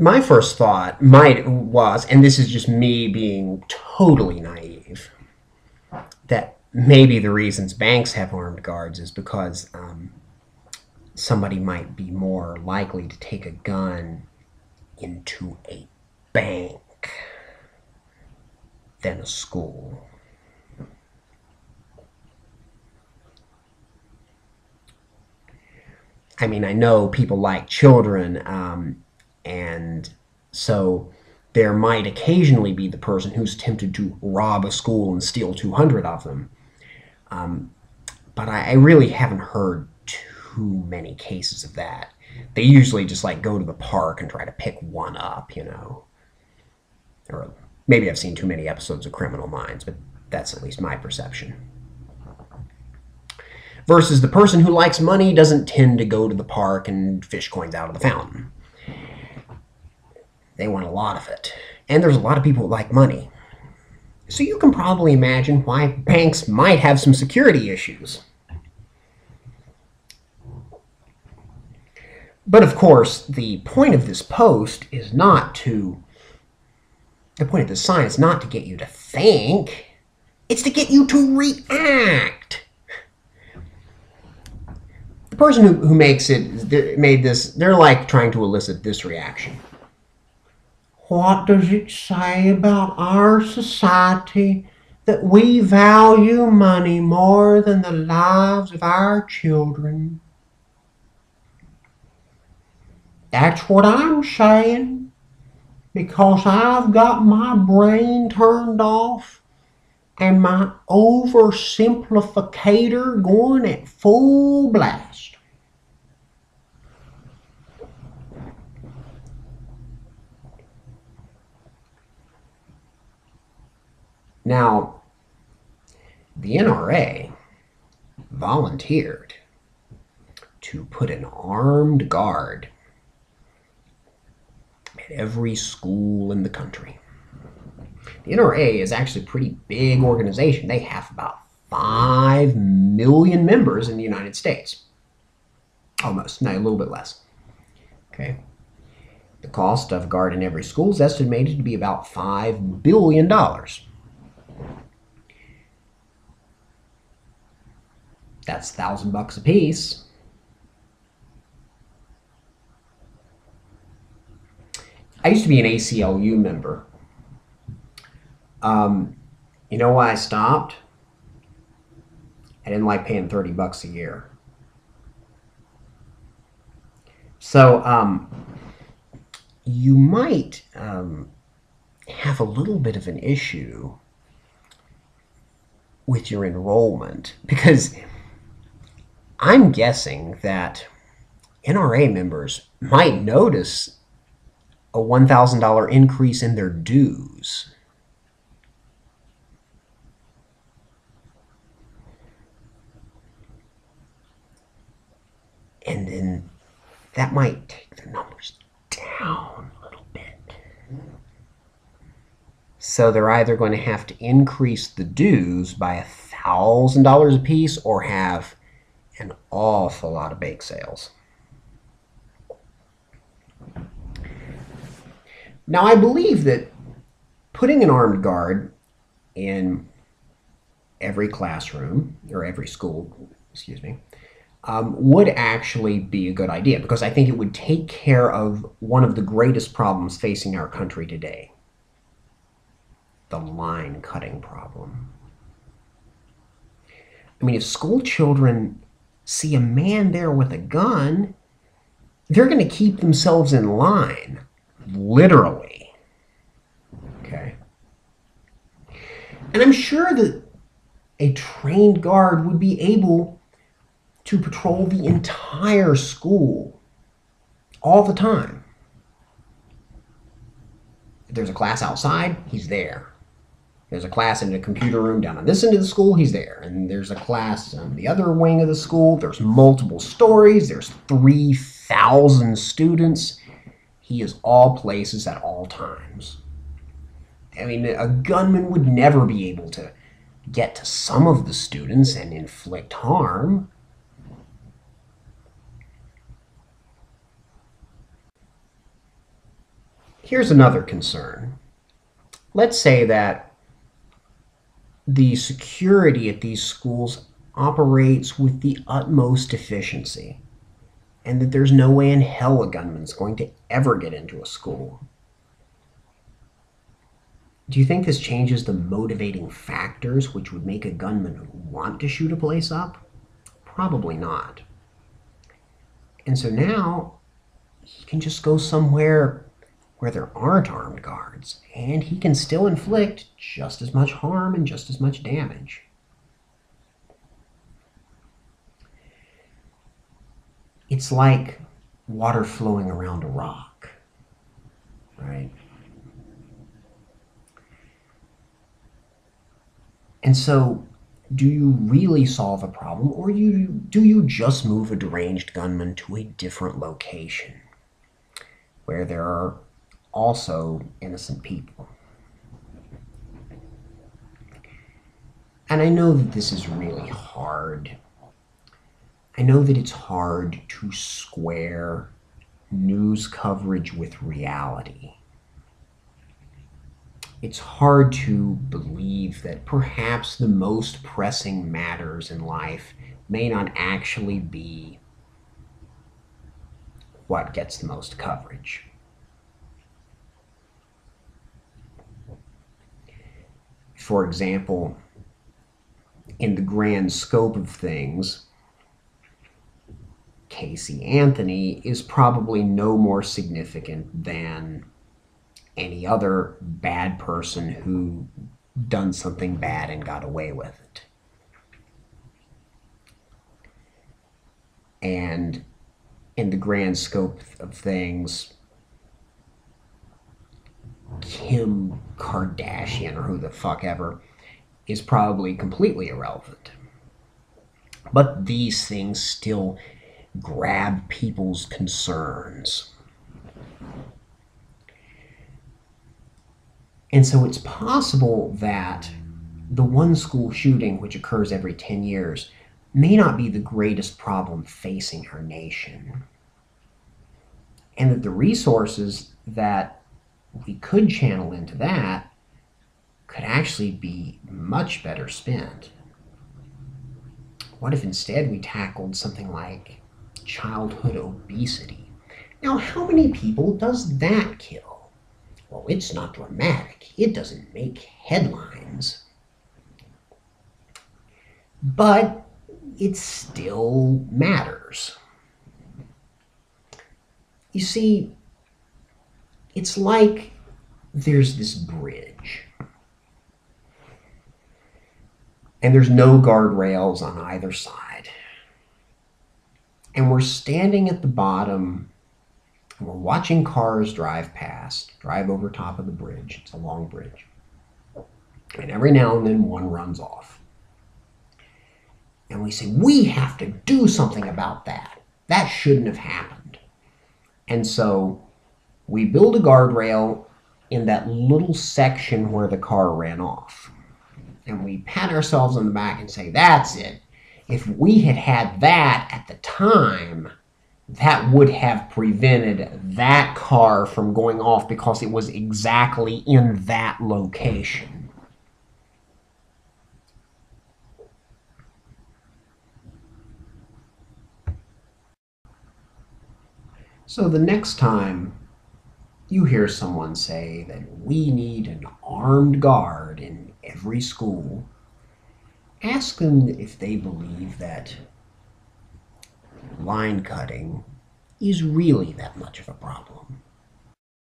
My first thought was, and this is just me being totally naive, that maybe the reasons banks have armed guards is because somebody might be more likely to take a gun into a bank than a school. I mean, I know people like children, and so there might occasionally be the person who's tempted to rob a school and steal 200 of them. But I really haven't heard too many cases of that. They usually just like go to the park and try to pick one up, you know. Or maybe I've seen too many episodes of Criminal Minds, but that's at least my perception. Versus the person who likes money doesn't tend to go to the park and fish coins out of the fountain. They want a lot of it. And there's a lot of people who like money. So you can probably imagine why banks might have some security issues. But of course, the point of this post is not to, the point of this sign is not to get you to think. It's to get you to react. The person who makes it, made this, they're like trying to elicit this reaction. What does it say about our society that we value money more than the lives of our children? That's what I'm saying, because I've got my brain turned off and my oversimplificator going at full blast. Now, the NRA volunteered to put an armed guard at every school in the country. The NRA is actually a pretty big organization. They have about 5 million members in the United States. Almost, no, a little bit less. Okay. The cost of a guard in every school is estimated to be about $5 billion. That's $1,000 a piece. I used to be an ACLU member. You know why I stopped? I didn't like paying $30 a year. So you might have a little bit of an issue with your enrollment, because I'm guessing that NRA members might notice a $1,000 increase in their dues. And then that might take the numbers down a little bit. So they're either going to have to increase the dues by $1,000 a piece or have an awful lot of bake sales. Now, I believe that putting an armed guard in every classroom, or every school, excuse me, would actually be a good idea, because I think it would take care of one of the greatest problems facing our country today, the line cutting problem. I mean, if school children see a man there with a gun, they're going to keep themselves in line, literally. Okay? And I'm sure that a trained guard would be able to patrol the entire school all the time. If there's a class outside, he's there. There's a class in a computer room down on this end of the school, he's there. And there's a class on the other wing of the school. There's multiple stories. There's 3,000 students. He is all places at all times. I mean, a gunman would never be able to get to some of the students and inflict harm. Here's another concern. Let's say that the security at these schools operates with the utmost efficiency, and that there's no way in hell a gunman's going to ever get into a school. Do you think this changes the motivating factors which would make a gunman want to shoot a place up? Probably not. And so now he can just go somewhere where there aren't armed guards, and he can still inflict just as much harm and just as much damage. It's like water flowing around a rock, right? And so, do you really solve a problem, or do you just move a deranged gunman to a different location where there are also innocent people? And I know that this is really hard. I know that it's hard to square news coverage with reality. It's hard to believe that perhaps the most pressing matters in life may not actually be what gets the most coverage. For example, in the grand scope of things, Casey Anthony is probably no more significant than any other bad person who done something bad and got away with it. And in the grand scope of things, Kim Kardashian, or who the fuck ever, is probably completely irrelevant. But these things still grab people's concerns. And so it's possible that the one school shooting, which occurs every 10 years, may not be the greatest problem facing our nation. And that the resources that we could channel into that could actually be much better spent. What if instead we tackled something like childhood obesity? Now, how many people does that kill? Well, it's not dramatic. It doesn't make headlines. But it still matters. You see, it's like there's this bridge, and there's no guardrails on either side. And we're standing at the bottom, and we're watching cars drive over top of the bridge. It's a long bridge. And every now and then one runs off. And we say, we have to do something about that. That shouldn't have happened. And so we build a guardrail in that little section where the car ran off. And we pat ourselves on the back and say, that's it. If we had had that at the time, that would have prevented that car from going off because it was exactly in that location. So the next time you hear someone say that we need an armed guard in every school, ask them if they believe that line cutting is really that much of a problem.